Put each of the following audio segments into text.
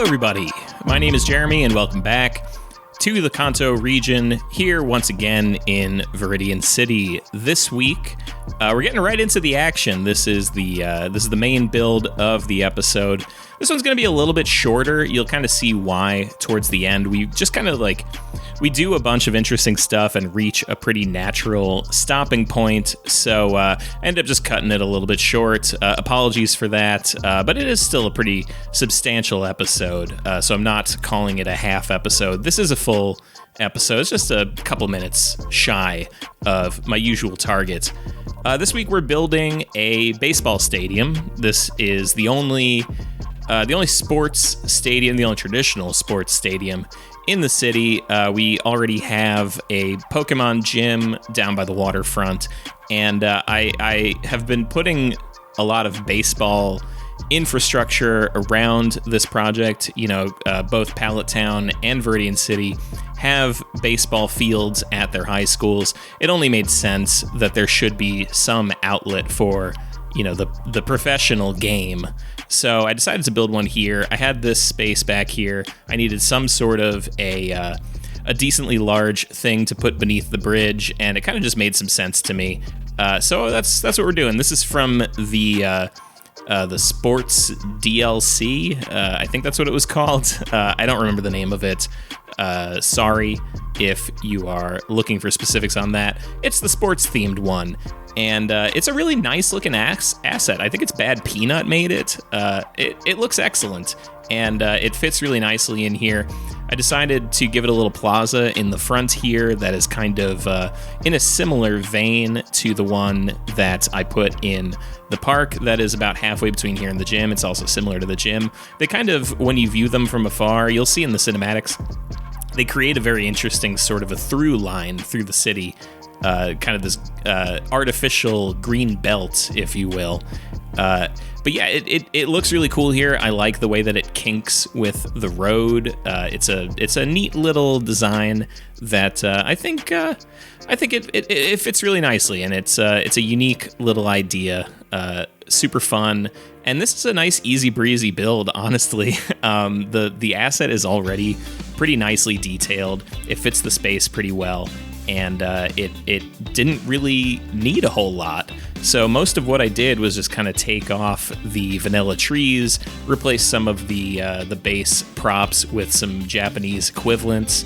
Hello everybody, my name is Jeremy and welcome back to the Kanto region, here once again in Viridian City. This week, we're getting right into the action. This is the main build of the episode. This one's going to be a little bit shorter. You'll kind of see why towards the end. We just kind of we do a bunch of interesting stuff and reach a pretty natural stopping point, so I end up just cutting it a little bit short. Apologies for that, but it is still a pretty substantial episode, so I'm not calling it a half episode. This is a full episode. It's just a couple minutes shy of my usual target. This week we're building a baseball stadium. This is the only sports stadium, the only traditional sports stadium in the city. We already have a Pokemon gym down by the waterfront, and I have been putting a lot of baseball infrastructure around this project. Both Pallet Town and Viridian City have baseball fields at their high schools. It only made sense that there should be some outlet for the professional game. So I decided to build one here. I had this space back here. I needed some sort of a decently large thing to put beneath the bridge, and it kind of just made some sense to me. So that's what we're doing. This is from the sports DLC. I think that's what it was called. I don't remember the name of it. Sorry if you are looking for specifics on that. It's the sports-themed one. And it's a really nice-looking asset. I think it's Bad Peanut made it. It looks excellent, and it fits really nicely in here. I decided to give it a little plaza in the front here that is kind of in a similar vein to the one that I put in the park that is about halfway between here and the gym. It's also similar to the gym. They kind of, when you view them from afar, you'll see in the cinematics, they create a very interesting sort of a through line through the city. Kind of this artificial green belt, if you will. But yeah, it looks really cool here. I like the way that it kinks with the road. It's a neat little design that I think it fits really nicely, and it's a unique little idea. Super fun, and this is a nice easy breezy build. Honestly, the asset is already pretty nicely detailed. It fits the space pretty well. And it didn't really need a whole lot. So most of what I did was just kind of take off the vanilla trees, replace some of the base props with some Japanese equivalents,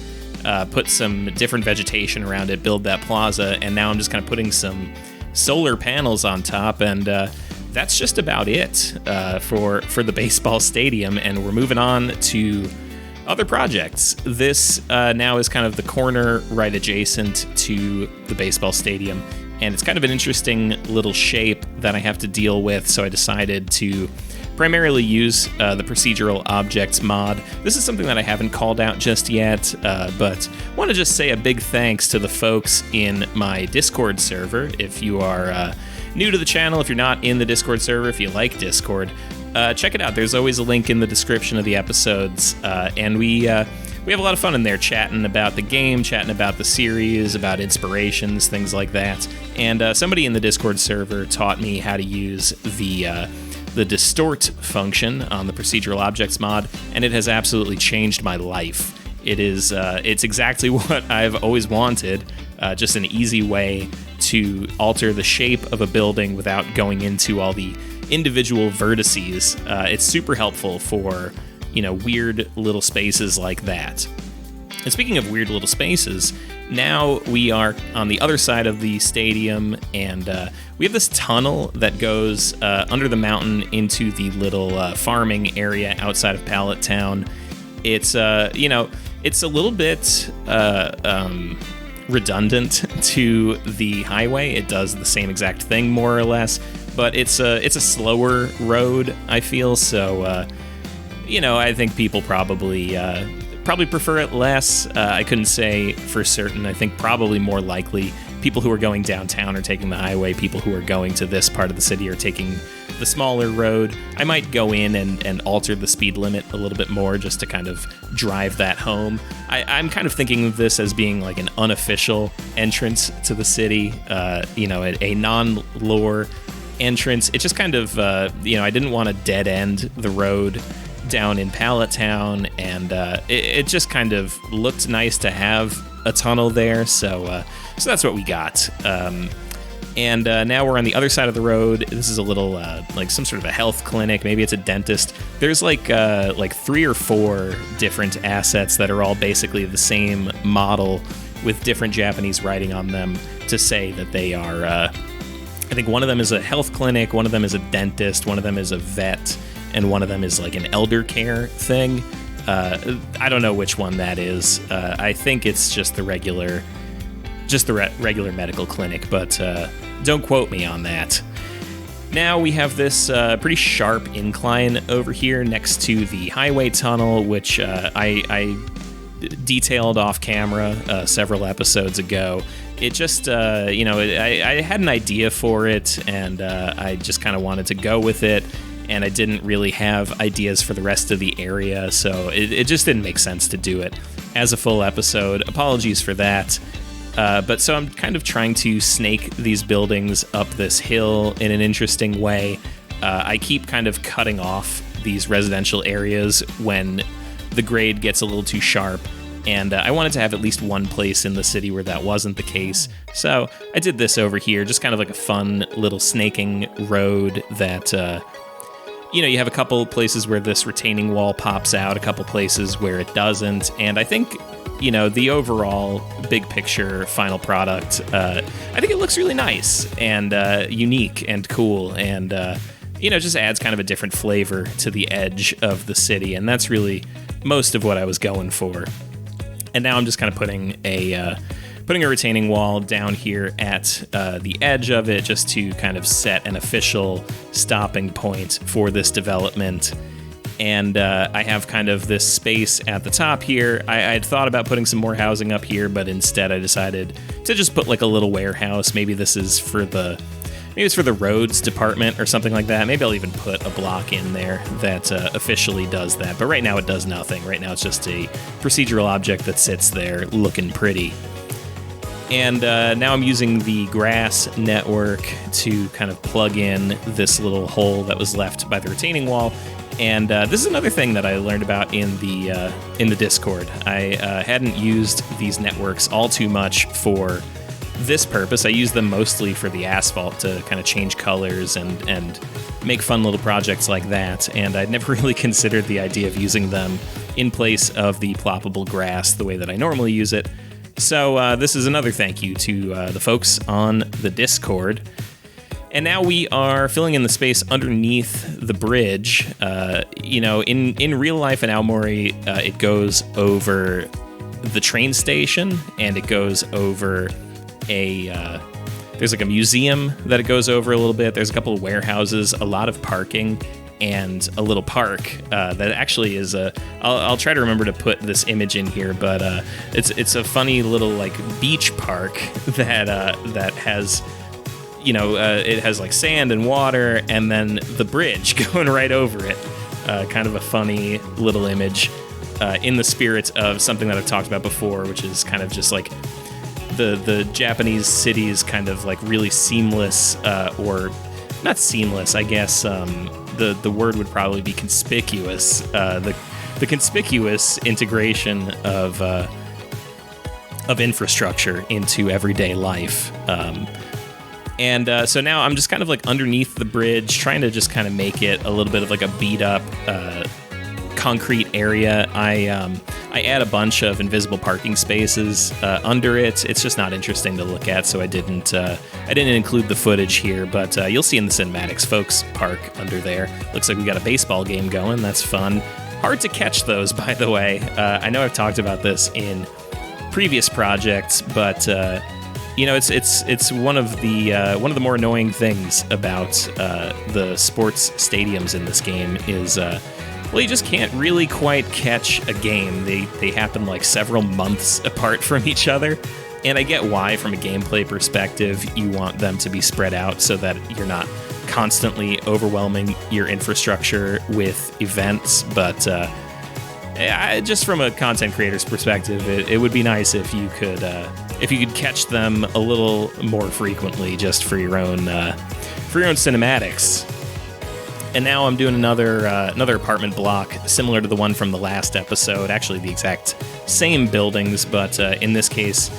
put some different vegetation around it, build that plaza, and now I'm just kind of putting some solar panels on top, and that's just about it for the baseball stadium. And we're moving on to other projects. This now is kind of the corner right adjacent to the baseball stadium, and it's kind of an interesting little shape that I have to deal with, so I decided to primarily use the procedural objects mod. This is something that I haven't called out just yet, but I want to just say a big thanks to the folks in my Discord server. If you are new to the channel, if you're not in the Discord server, if you like Discord, check it out. There's always a link in the description of the episodes, and we have a lot of fun in there, chatting about the game, chatting about the series, about inspirations, things like that. And somebody in the Discord server taught me how to use the distort function on the procedural objects mod, and it has absolutely changed my life. It's exactly what I've always wanted, just an easy way to alter the shape of a building without going into all the individual vertices. It's super helpful for, weird little spaces like that. And speaking of weird little spaces, now we are on the other side of the stadium, and we have this tunnel that goes under the mountain into the little farming area outside of Pallet Town. It's it's a little bit redundant to the highway. It does the same exact thing more or less, but it's a slower road, I feel. So I think people probably prefer it less. I couldn't say for certain. I think probably more likely people who are going downtown are taking the highway. People who are going to this part of the city are taking the smaller road. I might go in and alter the speed limit a little bit more just to kind of drive that home. I'm kind of thinking of this as being like an unofficial entrance to the city, a non-lore entrance. It just kind of, I didn't want to dead end the road down in Pallet Town, and it just kind of looked nice to have a tunnel there, so that's what we got. And now we're on the other side of the road. This is a little like some sort of a health clinic. Maybe it's a dentist. There's like 3 or 4 different assets that are all basically the same model with different Japanese writing on them to say that they are. I think one of them is a health clinic, one of them is a dentist, one of them is a vet, and one of them is like an elder care thing. I don't know which one that is. I think it's just the regular medical clinic, but don't quote me on that. Now we have this pretty sharp incline over here next to the highway tunnel, which I detailed off camera several episodes ago. It just, I had an idea for it, and I just kind of wanted to go with it, and I didn't really have ideas for the rest of the area, so it just didn't make sense to do it as a full episode. Apologies for that. But so I'm kind of trying to snake these buildings up this hill in an interesting way. I keep kind of cutting off these residential areas when the grade gets a little too sharp, and I wanted to have at least one place in the city where that wasn't the case. So I did this over here, just kind of like a fun little snaking road that, you have a couple places where this retaining wall pops out, a couple places where it doesn't, and I think the overall big picture final product, I think it looks really nice and unique and cool, and just adds kind of a different flavor to the edge of the city, and that's really most of what I was going for. And now I'm just kind of putting a retaining wall down here at the edge of it, just to kind of set an official stopping point for this development. And I have kind of this space at the top here. I had thought about putting some more housing up here, but instead I decided to just put like a little warehouse. Maybe this is for it's for the roads department or something like that. Maybe I'll even put a block in there that officially does that. But right now it does nothing. Right now it's just a procedural object that sits there looking pretty. And now I'm using the grass network to kind of plug in this little hole that was left by the retaining wall. And this is another thing that I learned about in the Discord. I hadn't used these networks all too much for this purpose. I use them mostly for the asphalt to kind of change colors and make fun little projects like that. And I'd never really considered the idea of using them in place of the ploppable grass the way that I normally use it. So this is another thank you to the folks on the Discord. And now we are filling in the space underneath the bridge. In real life in Aomori, it goes over the train station, and it goes over there's like a museum that it goes over a little bit. There's a couple of warehouses, a lot of parking, and a little park that actually is I'll try to remember to put this image in here, but it's a funny little like beach park that has. It has like sand and water, and then the bridge going right over it. Kind of a funny little image in the spirit of something that I've talked about before, which is kind of just like the Japanese cities kind of like really seamless, or not seamless, I guess. The word would probably be conspicuous. The conspicuous integration of infrastructure into everyday life. And so now I'm just kind of like underneath the bridge, trying to just kind of make it a little bit of like a beat up concrete area. I add a bunch of invisible parking spaces under it. It's just not interesting to look at, so I didn't include the footage here. But you'll see in the cinematics, folks park under there. Looks like we got a baseball game going. That's fun. Hard to catch those, by the way. I know I've talked about this in previous projects, but. It's one of the more annoying things about the sports stadiums in this game is you just can't really quite catch a game. They happen like several months apart from each other, and I get why from a gameplay perspective you want them to be spread out so that you're not constantly overwhelming your infrastructure with events, but just from a content creator's perspective, it would be nice if you could catch them a little more frequently, just for your own cinematics. And now I'm doing another apartment block similar to the one from the last episode. Actually, the exact same buildings, but in this case,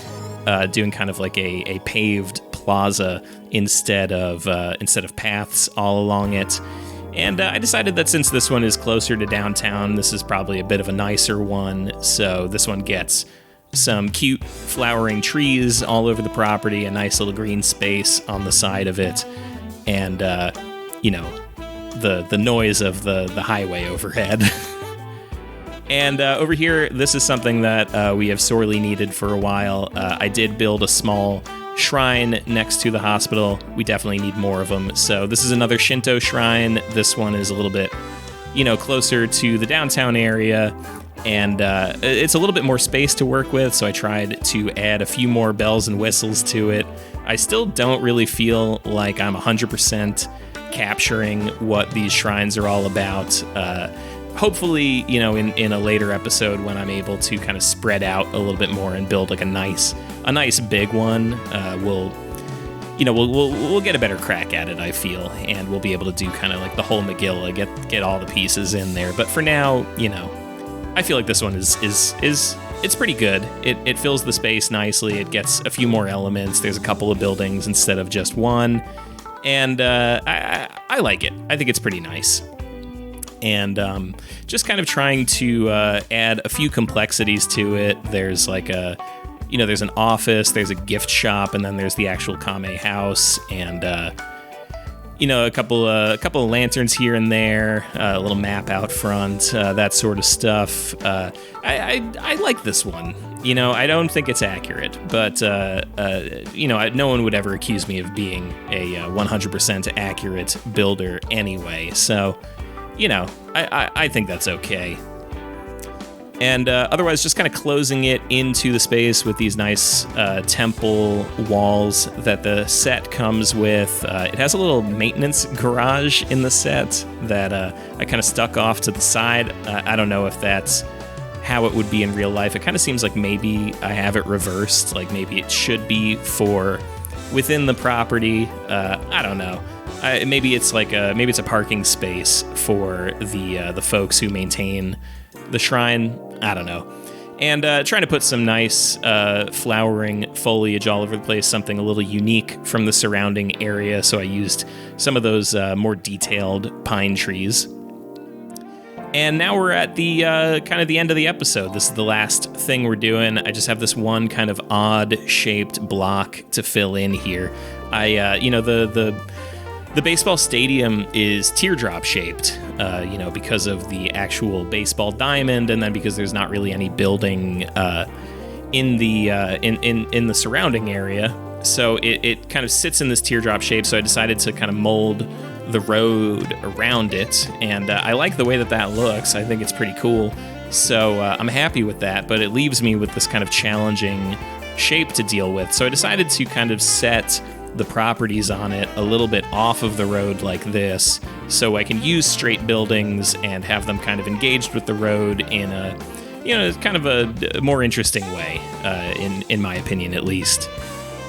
doing kind of like a paved plaza instead of paths all along it. And I decided that since this one is closer to downtown, this is probably a bit of a nicer one. So this one gets some cute flowering trees all over the property, a nice little green space on the side of it, and the noise of the highway overhead. And over here, this is something that we have sorely needed for a while. I did build a small shrine next to the hospital. We definitely need more of them. So this is another Shinto shrine. This one is a little bit, closer to the downtown area, and it's a little bit more space to work with, so I tried to add a few more bells and whistles to it. I still don't really feel like I'm 100% capturing what these shrines are all about. Hopefully, in a later episode when I'm able to kind of spread out a little bit more and build like a nice big one, we'll get a better crack at it, I feel, and we'll be able to do kind of like the whole Megillah, get all the pieces in there. But for now, I feel like this one is it's pretty good. It fills the space nicely. It gets a few more elements. There's a couple of buildings instead of just one, and I like it. I think it's pretty nice. And just kind of trying to add a few complexities to it. There's like there's an office, there's a gift shop, and then there's the actual Kame house, and a couple of lanterns here and there, a little map out front, that sort of stuff. I like this one. I don't think it's accurate, but no one would ever accuse me of being a 100% accurate builder anyway. So, I think that's okay. And otherwise, just kind of closing it into the space with these nice temple walls that the set comes with. It has a little maintenance garage in the set that I kind of stuck off to the side. I don't know if that's how it would be in real life. It kind of seems like maybe I have it reversed. Like maybe it should be for within the property. I don't know. Maybe it's a parking space for the folks who maintain the shrine. I don't know. And trying to put some nice flowering foliage all over the place, something a little unique from the surrounding area. So I used some of those more detailed pine trees. And now we're at the kind of the end of the episode. This is the last thing we're doing. I just have this one kind of odd shaped block to fill in here. The baseball stadium is teardrop shaped, because of the actual baseball diamond, and then because there's not really any building in the surrounding area. So it kind of sits in this teardrop shape. So I decided to kind of mold the road around it, and I like the way that looks. I think it's pretty cool. So I'm happy with that, but it leaves me with this kind of challenging shape to deal with. So I decided to kind of set the properties on it a little bit off of the road like this, so I can use straight buildings and have them kind of engaged with the road in a, kind of a more interesting way, in my opinion at least.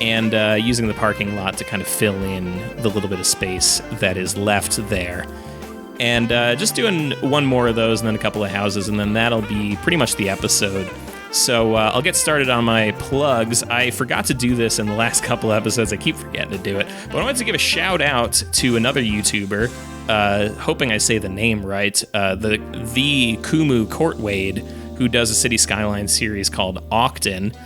And using the parking lot to kind of fill in the little bit of space that is left there. And just doing one more of those and then a couple of houses, and then that'll be pretty much the episode. So I'll get started on my plugs. I forgot to do this in the last couple episodes. I keep forgetting to do it. But I wanted to give a shout out to another YouTuber, hoping I say the name right, the Kumu Courtwade, who does a Cities Skylines series called Octon.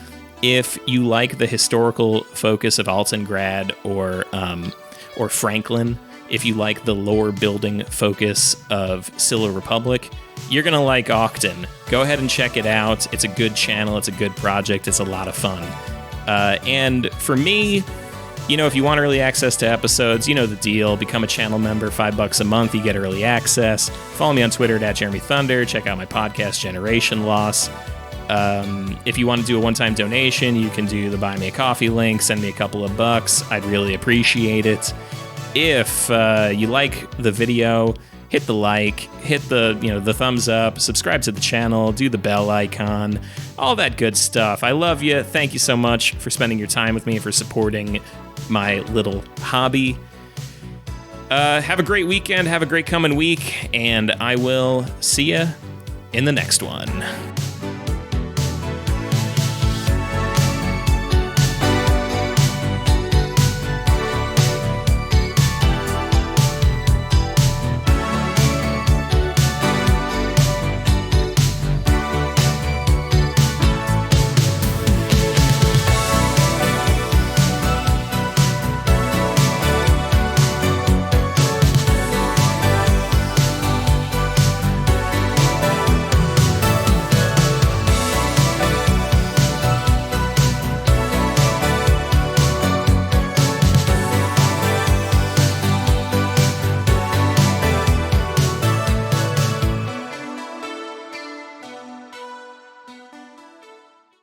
If you like the historical focus of Altengrad or Franklin, if you like the lore building focus of Scylla Republic, you're going to like Octon. Go ahead and check it out. It's a good channel. It's a good project. It's a lot of fun. And for me, if you want early access to episodes, you know the deal. Become a channel member, $5 a month. You get early access. Follow me on Twitter at JeremyThunder. Check out my podcast, Generation Loss. If you want to do a one-time donation, you can do the Buy Me a Coffee link. Send me a couple of bucks. I'd really appreciate it. If you like the video, hit the like, hit the thumbs up, subscribe to the channel, do the bell icon, all that good stuff. I love you. Thank you so much for spending your time with me, for supporting my little hobby. Have a great weekend. Have a great coming week. And I will see you in the next one.